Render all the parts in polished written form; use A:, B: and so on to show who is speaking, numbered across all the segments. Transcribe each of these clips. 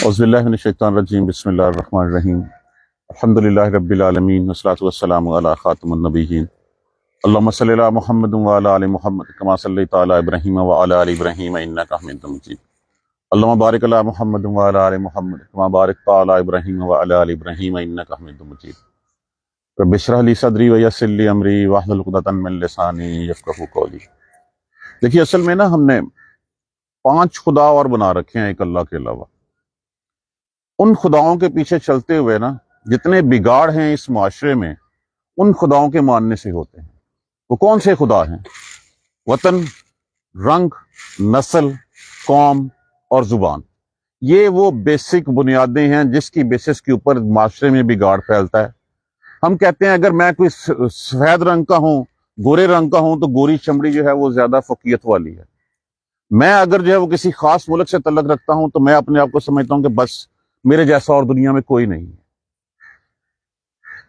A: اعوذ باللہ من الشیطان الرجیم بسم اللہ الرحمن الرحیم الحمدللہ رب العالمین والصلاۃ والسلام علی خاتم النبیین اللہم صلی علی محمد وعلی آل محمد کما صلیت علی ابراہیم وعلی آل ابراہیم انک حمید مجید اللہم بارک علی محمد وعلی آل محمد کما بارکت علی ابراہیم وعلی آل ابراہیم انک حمید مجید رب اشرح لی صدری ویسر لی امری واحلل عقدۃ من لسانی یفقہوا قولی۔ دیکھیے اصل میں نا ہم نے 5 خدا اور بنا رکھے ہیں ایک اللہ کے علاوہ۔ ان خداؤں کے پیچھے چلتے ہوئے نا جتنے بگاڑ ہیں اس معاشرے میں ان خداؤں کے ماننے سے ہوتے ہیں۔ وہ کون سے خدا ہیں؟ وطن، رنگ، نسل، قوم اور زبان، یہ وہ بیسک بنیادیں ہیں جس کی بیسس کے اوپر معاشرے میں بگاڑ پھیلتا ہے۔ ہم کہتے ہیں اگر میں کوئی سفید رنگ کا ہوں، گورے رنگ کا ہوں، تو گوری چمڑی جو ہے وہ زیادہ فوقیت والی ہے۔ میں اگر جو ہے وہ کسی خاص ملک سے تعلق رکھتا ہوں تو میں اپنے آپ کو سمجھتا ہوں کہ بس میرے جیسا اور دنیا میں کوئی نہیں ہے۔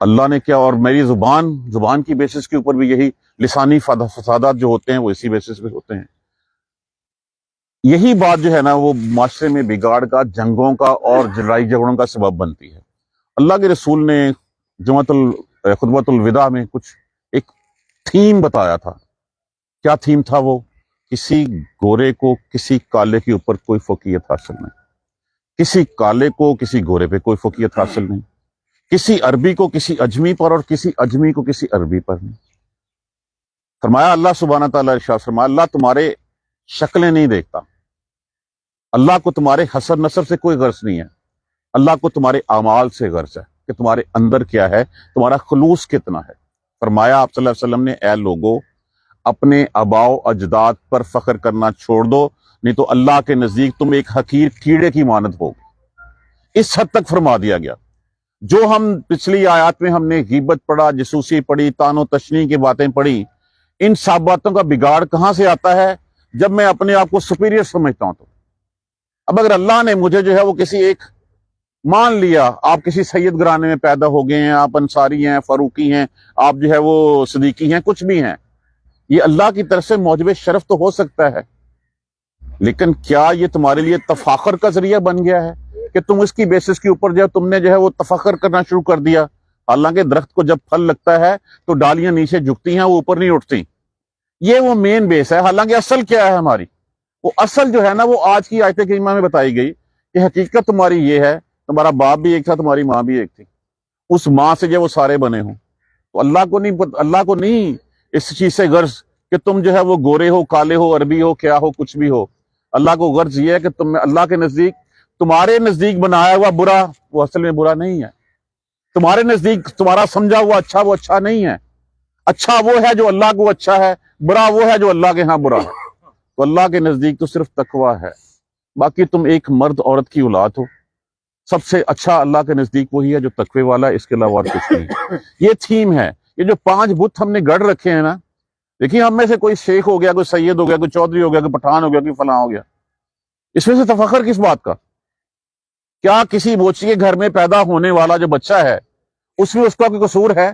A: اللہ نے کیا، اور میری زبان کی بیسس کے اوپر بھی یہی لسانی فسادات جو ہوتے ہیں وہ اسی بیسس پہ ہوتے ہیں۔ یہی بات جو ہے نا وہ معاشرے میں بگاڑ کا، جنگوں کا اور لڑائی جھگڑوں کا سبب بنتی ہے۔ اللہ کے رسول نے خطبۃ الوداع میں کچھ ایک تھیم بتایا تھا۔ کیا تھیم تھا وہ؟ کسی گورے کو کسی کالے کے اوپر کوئی فوقیت حاصل نہیں، کسی کالے کو کسی گورے پہ کوئی فوقیت حاصل نہیں، کسی عربی کو کسی اجمی پر اور کسی اجمی کو کسی عربی پر نہیں۔ فرمایا اللہ سبحانہ تعالیٰ ارشاد فرمایا اللہ تمہارے شکلیں نہیں دیکھتا، اللہ کو تمہارے حسب نسب سے کوئی غرض نہیں ہے، اللہ کو تمہارے اعمال سے غرض ہے کہ تمہارے اندر کیا ہے، تمہارا خلوص کتنا ہے۔ فرمایا آپ صلی اللہ علیہ وسلم نے اے لوگو اپنے آباء و اجداد پر فخر کرنا چھوڑ دو، نہیں تو اللہ کے نزدیک تم ایک حقیر کیڑے کی مانند ہو۔ اس حد تک فرما دیا گیا۔ جو ہم پچھلی آیات میں ہم نے غیبت پڑھا، جسوسی پڑھی، طعن و تشنیع کی باتیں پڑھی، ان سب باتوں کا بگاڑ کہاں سے آتا ہے؟ جب میں اپنے آپ کو سپیریئر سمجھتا ہوں تو۔ اب اگر اللہ نے مجھے جو ہے وہ کسی ایک مان لیا، آپ کسی سید گھرانے میں پیدا ہو گئے ہیں، آپ انصاری ہیں، فاروقی ہیں، آپ جو ہے وہ صدیقی ہیں، کچھ بھی ہیں، یہ اللہ کی طرف سے موجب شرف تو ہو سکتا ہے، لیکن کیا یہ تمہارے لیے تفاخر کا ذریعہ بن گیا ہے کہ تم اس کی بیسس کے اوپر جو ہے تم نے جو ہے وہ تفاخر کرنا شروع کر دیا؟ حالانکہ درخت کو جب پھل لگتا ہے تو ڈالیاں نیچے جھکتی ہیں، وہ اوپر نہیں اٹھتی، یہ وہ مین بیس ہے۔ حالانکہ اصل کیا ہے ہماری؟ وہ اصل جو ہے نا وہ آج کی آیت کریمہ میں بتائی گئی کہ حقیقت تمہاری یہ ہے، تمہارا باپ بھی ایک تھا، تمہاری ماں بھی ایک تھی، اس ماں سے جو وہ سارے بنے ہوں۔ تو اللہ کو نہیں اس چیز سے غرض کہ تم جو ہے وہ گورے ہو، کالے ہو، عربی ہو، کیا ہو، کچھ بھی ہو۔ اللہ کو غرض یہ ہے کہ تم اللہ کے نزدیک تمہارے نزدیک بنایا ہوا برا وہ اصل میں برا نہیں ہے، تمہارے نزدیک تمہارا سمجھا ہوا اچھا وہ اچھا نہیں ہے۔ اچھا وہ ہے جو اللہ کو اچھا ہے، برا وہ ہے جو اللہ کے ہاں برا ہے۔ تو اللہ کے نزدیک تو صرف تقویٰ ہے، باقی تم ایک مرد عورت کی اولاد ہو، سب سے اچھا اللہ کے نزدیک وہی ہے جو تقوی والا ہے، اس کے علاوہ اور کچھ نہیں۔ یہ تھیم ہے۔ یہ جو 5 بت ہم نے گڑھ رکھے ہیں نا، دیکھیے ہم میں سے کوئی شیخ ہو گیا، کوئی سید ہو گیا، کوئی چودھری ہو گیا، کوئی پٹھان ہو گیا، کوئی فلاں ہو گیا، اس میں سے تفخر کس بات کا؟ کیا کسی موچی کے گھر میں پیدا ہونے والا جو بچہ ہے اس میں اس کا کوئی قصور ہے؟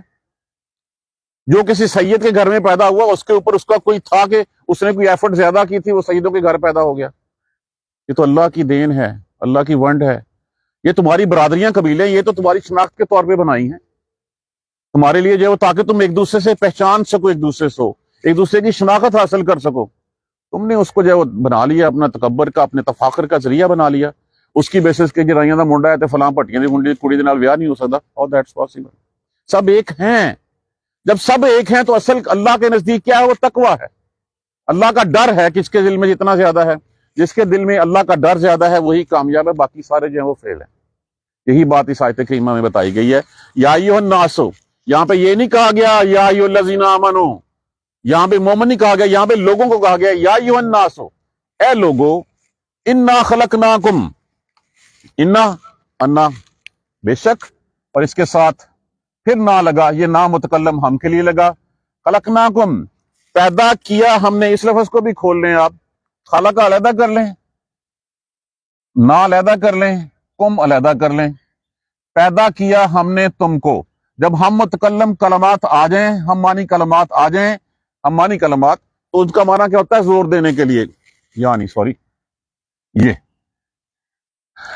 A: جو کسی سید کے گھر میں پیدا ہوا اس کے اوپر اس کا کوئی تھا کہ اس نے کوئی ایفرٹ زیادہ کی تھی، وہ سیدوں کے گھر پیدا ہو گیا؟ یہ تو اللہ کی دین ہے، اللہ کی ونڈ ہے۔ یہ تمہاری برادریاں، قبیلے، یہ تو تمہاری شناخت کے طور پہ بنائی ہیں تمہارے لیے، جو ہے وہ تاکہ تم ایک دوسرے سے پہچان سکو، ایک دوسرے سے ایک دوسرے کی شناخت حاصل کر سکو۔ تم نے اس کو جو ہے وہ بنا لیا اپنا تکبر کا، اپنے تفاخر کا ذریعہ بنا لیا، اس کی بیسس کے جرائیاں دا منڈا ہے تے فلاں پٹیاں دی منڈی کڑی دے نال ویاہ نہیں ہو سکتا، اور دیٹس پاسبل۔ سب ایک ہیں۔ جب سب ایک ہیں تو اصل اللہ کے نزدیک کیا ہے؟ وہ تقویٰ ہے، اللہ کا ڈر ہے۔ کس کے دل میں جتنا زیادہ ہے، جس کے دل میں اللہ کا ڈر زیادہ ہے وہی کامیاب ہے، باقی سارے جو ہیں وہ فیل ہیں۔ یہی بات اس آیت کریمہ میں بتائی گئی ہے۔ یا ایھا الناس، یہاں پہ یہ نہیں کہا گیا یا ایھا الذین آمنوا، یہاں پہ مومن نہیں کہا گیا، یہاں پہ لوگوں کو کہا گیا یا ایھا الناس، اے لوگو، انا خلقناکم، انا بے شک، اور اس کے ساتھ پھر نہ لگا، یہ نام متکلم ہم کے لیے لگا، خلقناکم پیدا کیا ہم نے، اس لفظ کو بھی کھول لیں آپ، خلق علیحدہ کر لیں، نا علیحدہ کر لیں، کم علیحدہ کر لیں، پیدا کیا ہم نے تم کو۔ جب ہم متکلم کلمات آ جائیں، ہم معنی کلمات آ جائیں، ہم معنی کلمات، تو اس کا معنی کیا ہوتا ہے؟ زور دینے کے لیے، یعنی یہ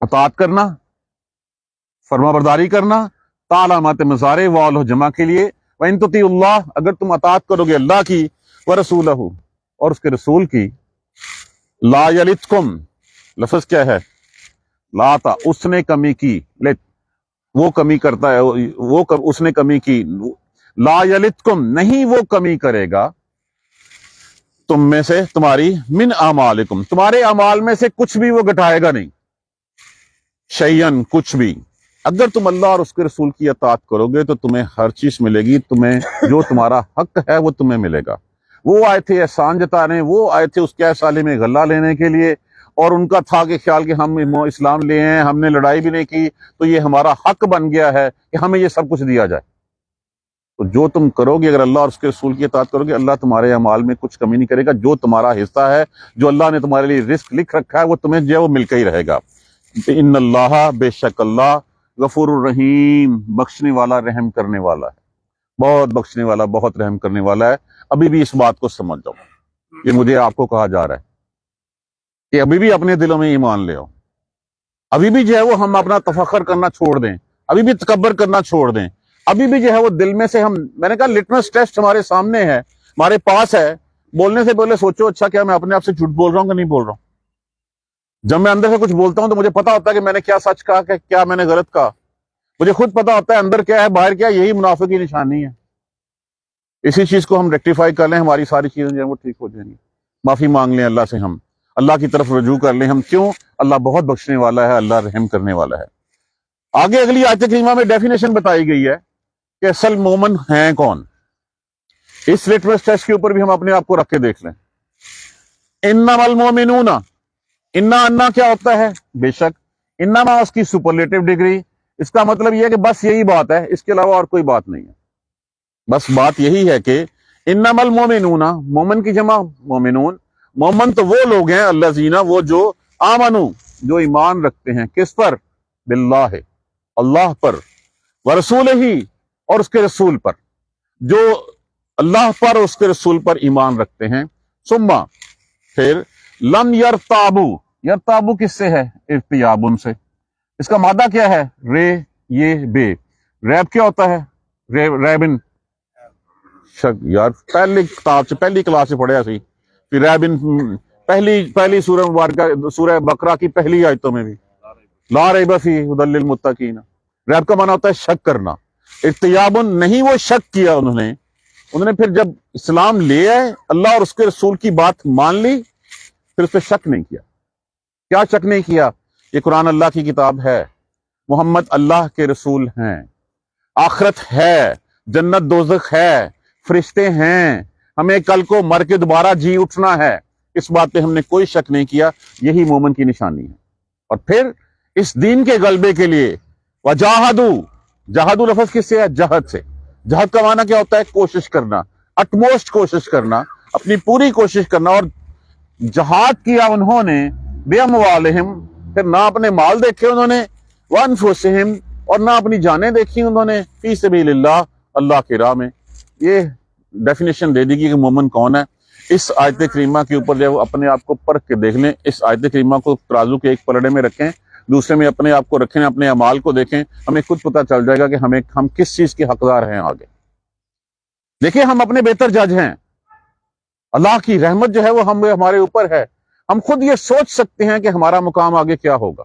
A: اطاعت کرنا، فرما برداری کرنا، تعلیمات مزارے والو جمع کے لیے، وَإِن تُطِيعُوا اللَّهَ، اگر تم اطاعت کرو گے اللہ کی، وَرَسُولَهُ، اور اس کے رسول کی، لا یلتکم، لفظ کیا ہے؟ لا تھا، اس نے کمی کی، لت وہ کمی کرتا ہے، اس نے کمی کی، لا یلتکم، نہیں وہ کمی کرے گا تم میں سے، تمہاری، من اعمالکم، تمہارے اعمال میں سے کچھ بھی وہ گھٹائے گا نہیں، شیئن، کچھ بھی۔ اگر تم اللہ اور اس کے رسول کی اطاعت کرو گے تو تمہیں ہر چیز ملے گی، تمہیں جو تمہارا حق ہے وہ تمہیں ملے گا۔ وہ آئے تھے احسان جتانے، وہ آئے تھے اس کے سالے میں غلہ لینے کے لیے، اور ان کا تھا کہ خیال کہ ہم اسلام لے ہیں، ہم نے لڑائی بھی نہیں کی تو یہ ہمارا حق بن گیا ہے کہ ہمیں یہ سب کچھ دیا جائے۔ تو جو تم کرو گے، اگر اللہ اور اس کے رسول کی اطاعت کرو گے، اللہ تمہارے اعمال میں کچھ کمی نہیں کرے گا، جو تمہارا حصہ ہے، جو اللہ نے تمہارے لیے رزق لکھ رکھا ہے، وہ تمہیں جو ہے وہ مل کے ہی رہے گا۔ ان اللہ، بے شک اللہ، غفور الرحیم، بخشنے والا، رحم کرنے والا ہے، بہت بخشنے والا، بہت رحم کرنے والا ہے۔ ابھی بھی اس بات کو سمجھ جاؤ، یہ مجھے آپ کو کہا جا رہا ہے کہ ابھی بھی اپنے دلوں میں ایمان لے آؤ، ابھی بھی جو ہے وہ ہم اپنا تفخر کرنا چھوڑ دیں، ابھی بھی تکبر کرنا چھوڑ دیں، ابھی بھی جو ہے وہ دل میں سے میں نے کہا لٹمس ٹیسٹ ہمارے سامنے ہے، ہمارے پاس ہے، بولنے سے پہلے سوچو اچھا کیا میں اپنے آپ سے جھوٹ بول رہا ہوں کہ نہیں بول رہا ہوں؟ جب میں اندر سے کچھ بولتا ہوں تو مجھے پتا ہوتا ہے کہ میں نے کیا سچ کہا، کہ کیا میں نے غلط کہا، مجھے خود پتا ہوتا ہے اندر کیا ہے باہر کیا ہے، یہی منافق کی نشانی ہے۔ اسی چیز کو ہم ریکٹیفائی کر لیں، ہماری ساری چیزیں جو ہیں وہ ٹھیک ہو جائیں گی۔ معافی مانگ لیں اللہ سے، ہم اللہ کی طرف رجوع کر لیں، ہم کیوں؟ اللہ بہت بخشنے والا ہے، اللہ رحم کرنے والا ہے۔ آگے اگلی آیت کریمہ میں ڈیفینیشن بتائی گئی ہے کہ اصل مومن ہیں کون۔ اس لٹمس ٹیسٹ کے اوپر بھی ہم اپنے آپ کو رکھ کے دیکھ لیں۔ انما المومنون، انا کیا ہوتا ہے؟ بے شک، انما اس کی سپرلیٹو ڈگری، اس کا مطلب یہ ہے کہ بس یہی بات ہے، اس کے علاوہ اور کوئی بات نہیں ہے، بس بات یہی ہے کہ انما المومنون، مومن کی جمع مومنون، مومن تو وہ لوگ ہیں، الذین، وہ جو، آمنو، جو ایمان رکھتے ہیں، کس پر؟ باللہ، اللہ پر، ورسولہ، اور اس کے رسول پر، جو اللہ پر اور اس کے رسول پر ایمان رکھتے ہیں، ثم، پھر، لم یرتابو، یرتابو کس سے ہے؟ ارتیابن سے۔ اس کا مادہ کیا ہے؟ رے، یہ، بے، ریب کیا ہوتا ہے؟ ریبن، شک، یار پہلی کتاب سے، پہلی کلاس سے پڑھیا سی کہ ریبن، پہلی سورہ مبارکہ، سورہ بقرہ کی پہلی آیتوں میں بھی، لا ریب فیہ ھدی للمتقین، ریب کا معنی ہوتا ہے شک کرنا۔ ارتیابن، نہیں وہ شک کیا انہوں نے پھر جب اسلام لے آئے، اللہ اور اس کے رسول کی بات مان لی، پھر اس پہ شک نہیں کیا۔ کیا شک نہیں کیا؟ یہ قرآن اللہ کی کتاب ہے، محمد اللہ کے رسول ہیں، آخرت ہے، جنت دوزخ ہے، فرشتے ہیں، ہمیں کل کو مر کے دوبارہ جی اٹھنا ہے، اس بات پہ ہم نے کوئی شک نہیں کیا۔ یہی مومن کی نشانی ہے۔ اور پھر اس دین کے غلبے کے لیے وجاہدو، جہادو لفظ کس سے ہے؟ جہد سے۔ جہد کا معنی کیا ہوتا ہے؟ کوشش کرنا، اٹموسٹ کوشش کرنا، اپنی پوری کوشش کرنا۔ اور جہاد کیا انہوں نے بے اموالہم، پھر نہ اپنے مال دیکھے انہوں نے، وانفسہم، اور نہ اپنی جانیں دیکھی انہوں نے، فی سبیل اللہ، اللہ کی راہ میں۔ یہ ڈیفینیشن دے دی گی کہ مومن کون ہے۔ اس آیت کریمہ کے اوپر جو اپنے آپ کو پرکھ کے دیکھ لیں، اس آیت کریمہ کو ترازو کے ایک پلڑے میں رکھیں، دوسرے میں اپنے آپ کو رکھیں، اپنے اعمال کو دیکھیں، ہمیں خود پتہ چل جائے گا کہ ہم کس چیز کے حقدار ہیں آگے۔ دیکھیں ہم اپنے بہتر جج ہیں، اللہ کی رحمت جو ہے وہ ہمارے اوپر ہے، ہم خود یہ سوچ سکتے ہیں کہ ہمارا مقام آگے کیا ہوگا۔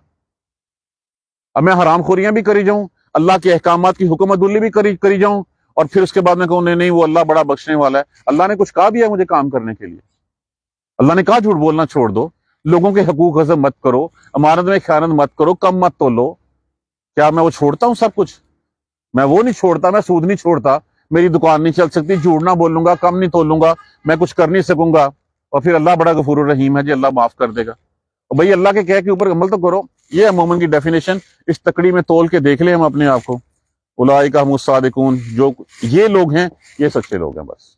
A: اب میں حرام خوریاں بھی کری جاؤں، اللہ کے احکامات کی حکم عدولی بھی کری جاؤں، اور پھر اس کے بعد میں کہوں نہیں وہ اللہ بڑا بخشنے والا ہے۔ اللہ نے کچھ کہا بھی ہے مجھے کام کرنے کے لیے؟ اللہ نے کہا جھوٹ بولنا چھوڑ دو، لوگوں کے حقوق غصب مت کرو، امانت میں خیانت مت کرو، کم مت تولو۔ کیا میں وہ چھوڑتا ہوں سب کچھ؟ میں وہ نہیں چھوڑتا، میں سود نہیں چھوڑتا، میری دکان نہیں چل سکتی، جھوٹ نہ بولوں گا، کم نہیں تولوں گا، میں کچھ کر نہیں سکوں گا، اور پھر اللہ بڑا غفور الرحیم ہے جی، اللہ معاف کر دے گا۔ اور بھائی اللہ کے کہے کے اوپر عمل تو کرو۔ یہ ہے مومن کی ڈیفینیشن۔ اس تکڑی میں تول کے دیکھ لیں ہم اپنے آپ کو، اولئک هم الصادقون، جو یہ لوگ ہیں یہ سچے لوگ ہیں۔ بس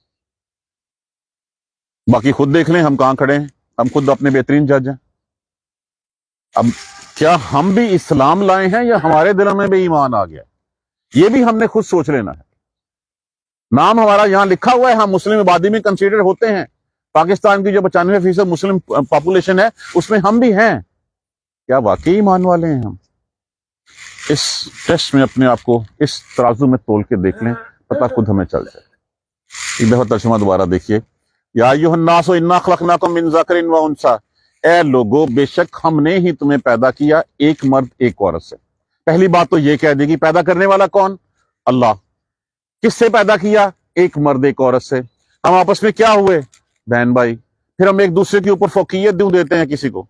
A: باقی خود دیکھ لیں ہم کہاں کھڑے ہیں، ہم خود اپنے بہترین جج ہیں۔ اب کیا ہم بھی اسلام لائے ہیں یا ہمارے دلوں میں بھی ایمان آ گیا؟ یہ بھی ہم نے خود سوچ لینا ہے۔ نام ہمارا یہاں لکھا ہوا ہے، ہم مسلم آبادی میں کنسیڈر ہوتے ہیں، پاکستان کی جو 95% مسلم پاپولیشن ہے اس میں ہم بھی ہیں، کیا واقعی ایمان والے ہیں ہم؟ اس ٹیسٹ میں اپنے آپ کو اس ترازو میں تول کے دیکھ لیں، پتہ خود ہمیں چل جائے۔ ایک دفعہ ترجمہ دوبارہ دیکھیے، یا ایھا الناس انا خلقناکم من ذکر و انثی، اے لوگو بے شک ہم نے ہی تمہیں پیدا کیا ایک مرد ایک عورت سے۔ پہلی بات تو یہ کہہ دے گی پیدا کرنے والا کون؟ اللہ۔ کس سے پیدا کیا؟ ایک مرد ایک عورت سے۔ ہم آپس میں کیا ہوئے؟ بہن بھائی۔ پھر ہم ایک دوسرے کے اوپر فوقیت کیوں دیتے ہیں کسی کو؟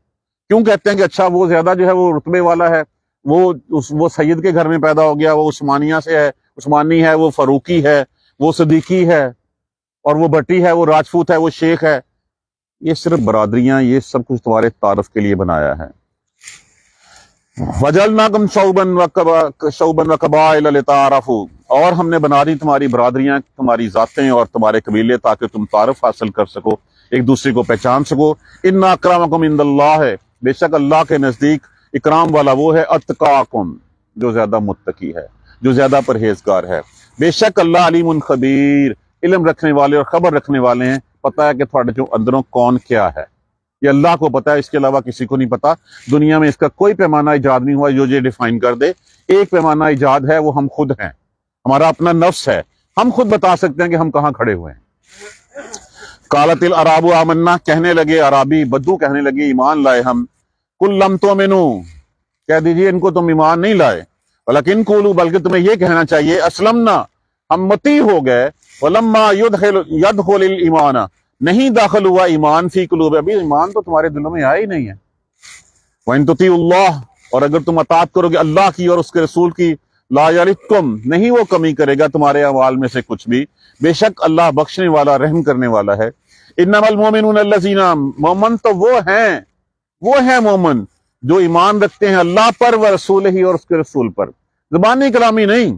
A: کیوں کہتے ہیں کہ اچھا وہ زیادہ جو ہے وہ رتبے والا ہے، وہ سید کے گھر میں پیدا ہو گیا، وہ عثمانیہ سے ہے، عثمانی ہے، وہ فاروقی ہے، وہ صدیقی ہے، اور وہ بٹی ہے، وہ راجپوت ہے، وہ شیخ ہے۔ یہ صرف برادریاں، یہ سب کچھ تمہارے تعارف کے لیے بنایا ہے۔ وَجَعَلْنَاكُمْ شُعُوبًا وَقَبَائِلَ لِتَعَارَفُوا، اور ہم نے بنا دی تمہاری برادریاں، تمہاری ذاتیں اور تمہارے قبیلے، تاکہ تم تعارف حاصل کر سکو، ایک دوسرے کو پہچان سکو۔ ان اکرمکم عند اللہ ہے، بے شک اللہ کے نزدیک اکرام والا وہ ہے، اتقاکم، جو زیادہ متقی ہے، جو زیادہ پرہیزگار ہے۔ بے شک اللہ علیم خبیر، علم رکھنے والے اور خبر رکھنے والے ہیں، پتہ ہے کہ تھوڑے جو اندروں کون کیا ہے، یہ اللہ کو پتا ہے، اس کے علاوہ کسی کو نہیں پتا۔ دنیا میں اس کا کوئی پیمانہ ایجاد نہیں ہوا جو یہ ڈیفائن کر دے۔ ایک پیمانہ ایجاد ہے، وہ ہم خود ہیں، ہمارا اپنا نفس ہے، ہم خود بتا سکتے ہیں کہ ہم کہاں کھڑے ہوئے ہیں۔ قالت العراب آمنا، کہنے لگے عرابی بدو کہنے لگے ایمان لائے ہم۔ قل لم تؤمنوا، کہہ دیجئے ان کو تم ایمان نہیں لائے، ولکن قولوا، بلکہ تمہیں یہ کہنا چاہیے اسلمنا، ہم متی ہو گئے، ولما يدخل الایمان، نہیں داخل ہوا ایمان فی قلوب، ابھی ایمان تو تمہارے دلوں میں آیا ہی نہیں ہے۔ وَإِن تُطِيعُوا اللَّهَ، اور اگر تم اطاعت کرو گے اللہ کی اور اس کے رسول کی، لا یلدکم، نہیں وہ کمی کرے گا تمہارے اعمال میں سے کچھ بھی، بے شک اللہ بخشنے والا رحم کرنے والا ہے۔ انما المؤمنون الذین، مومن تو وہ ہیں مومن جو ایمان رکھتے ہیں اللہ پر و رسول ہی، اور اس کے رسول پر۔ زبانی کلامی نہیں،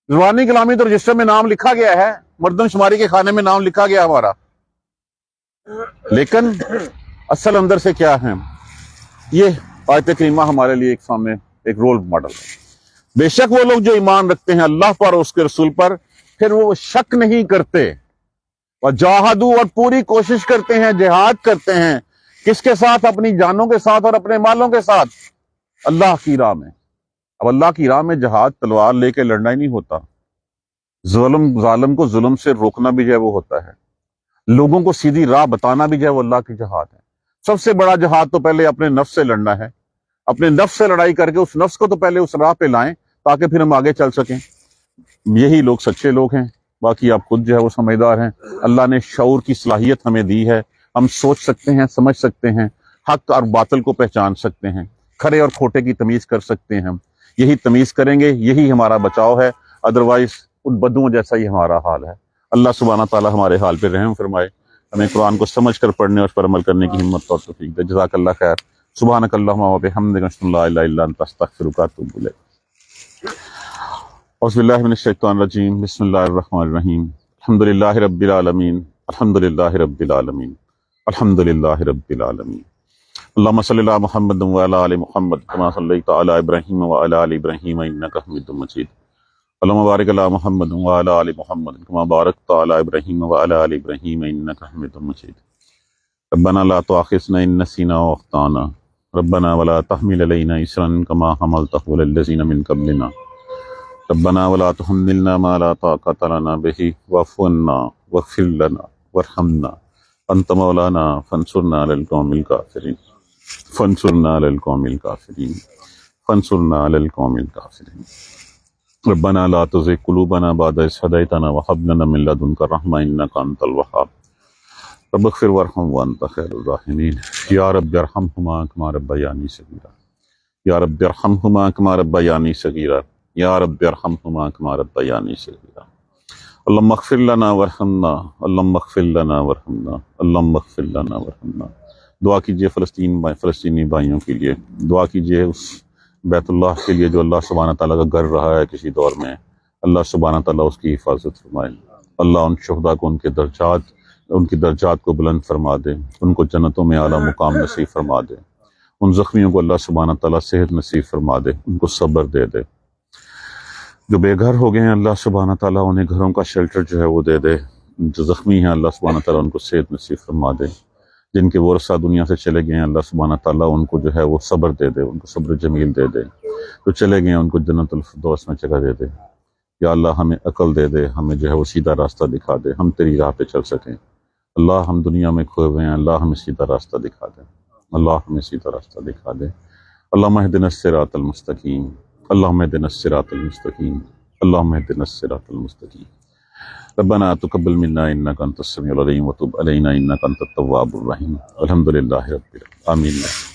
A: زبانی کلامی تو رجسٹر میں نام لکھا گیا ہے، مردم شماری کے خانے میں نام لکھا گیا ہمارا، لیکن اصل اندر سے کیا ہے؟ یہ آیت کریمہ ہمارے لیے ایک سامنے ایک رول ماڈل ہے۔ بے شک وہ لوگ جو ایمان رکھتے ہیں اللہ پر اور اس کے رسول پر، پھر وہ شک نہیں کرتے، وجاہدوا، اور پوری کوشش کرتے ہیں، جہاد کرتے ہیں، کس کے ساتھ؟ اپنی جانوں کے ساتھ اور اپنے مالوں کے ساتھ، اللہ کی راہ میں۔ اب اللہ کی راہ میں جہاد تلوار لے کے لڑنا ہی نہیں ہوتا، ظالم کو ظلم سے روکنا بھی جو ہے وہ ہوتا ہے، لوگوں کو سیدھی راہ بتانا بھی جو ہے وہ اللہ کی جہاد ہے۔ سب سے بڑا جہاد تو پہلے اپنے نفس سے لڑنا ہے، اپنے نفس سے لڑائی کر کے اس نفس کو تو پہلے اس راہ پہ لائیں تاکہ پھر ہم آگے چل سکیں۔ یہی لوگ سچے لوگ ہیں، باقی آپ خود جو ہے وہ سمجھدار ہیں۔ اللہ نے شعور کی صلاحیت ہمیں دی ہے، ہم سوچ سکتے ہیں، سمجھ سکتے ہیں، حق اور باطل کو پہچان سکتے ہیں، کھرے اور کھوٹے کی تمیز کر سکتے ہیں۔ ہم یہی تمیز کریں گے، یہی ہمارا بچاؤ ہے، ادروائز ان بدوؤں جیسا ہی ہمارا حال ہے۔ اللہ سبحانہ تعالی ہمارے حال پہ رحم فرمائے، ہمیں قرآن کو سمجھ کر پڑھنے اور اس پر عمل کرنے کی ہمت اور توفیق دے۔ جزاک اللہ خیر۔ سبحانک اللہم و بحمدک، اشہد ان لا الہ الا انت، استغفرک و اتوب الیک۔ اعوذ باللہ من الشیطان الرجیم، بسم اللہ الرحمن الرحیم، الحمدللہ رب العالمین، الحمدللہ رب العالمین، الحمدللہ رب العالمین۔ اللہم صلی علی محمد وعلی آل محمد کما صلیت علی ابراہیم وعلی آل ابراہیم انک حمید مجید۔ اللہم بارک علی محمد وعلی آل محمد کما بارکت علی ابراہیم وعلی آل ابراہیم انک حمید مجید۔ ربنا لا تؤاخذنا ان نسینا واخطانا، ربنا ولا تحمل علینا اصرا کما حملته علی الذین من قبلنا، ربنا ولا تحملنا ما لا طاقة لنا به واعف عنا واغفر لنا وارحمنا انت مولانا فانصرنا على القوم الكافرين، فانصرنا على القوم الكافرين، فانصرنا على القوم الكافرين۔ ربنا لا تزغ قلوبنا بعد إذ هديتنا وهب لنا من لدنك رحمة إنك أنت الوهاب، رب اغفر وارحم وأنت خير الراحمين۔ يا رب ارحمهما كما ربياني صغيرا، يا رب ارحمهما كما ربياني صغيرا، يا رب ارحمهما كما ربياني صغيرا۔ اللهم اغفر لنا وارحمنا، اللهم اغفر لنا وارحمنا، اللهم اغفر لنا وارحمنا۔ دعا کیجئے فلسطینی بھائیوں کے لیے، دعا کیجئے اس بیت اللہ کے لیے جو اللہ سبحانہ تعالیٰ کا گھر رہا ہے کسی دور میں، اللہ سبحانہ تعالیٰ اس کی حفاظت فرمائے، اللہ ان شہداء کو ان کی درجات کو بلند فرما دے، ان کو جنتوں میں اعلیٰ مقام نصیب فرما دے، ان زخمیوں کو اللہ سبحانہ تعالیٰ صحت نصیب فرما دے، ان کو صبر دے دے، جو بے گھر ہو گئے ہیں اللہ سبحانہ تعالیٰ انہیں گھروں کا شیلٹر جو ہے وہ دے دے، جو زخمی ہیں اللہ سبحانہ تعالیٰ ان کو صحت نصیب فرما دے۔ جن کے ورثہ دنیا سے چلے گئے ہیں اللہ سبحانہ تعالیٰ ان کو جو ہے وہ صبر دے دے، ان کو صبر جمیل دے دے، جو چلے گئے ہیں ان کو جنت الفردوس میں جگہ دے دے۔ یا اللہ ہمیں عقل دے دے، ہمیں جو ہے وہ سیدھا راستہ دکھا دے، ہم تیری راہ پہ چل سکیں۔ اللہ ہم دنیا میں کھوئے ہوئے ہیں، اللہ ہمیں سیدھا راستہ دکھا دے، اللہ ہمیں سیدھا راستہ دکھا دے۔ اللہم اہدنا الصراط المستقیم، اللہم اہدنا الصراط المستقیم، اللہم اہدنا الصراط المستقیم۔ ربنا تقبل منا انک انت السمیع العلیم وتب علینا انک انت التواب الرحیم۔ الحمدللہ رب العالمین، آمین۔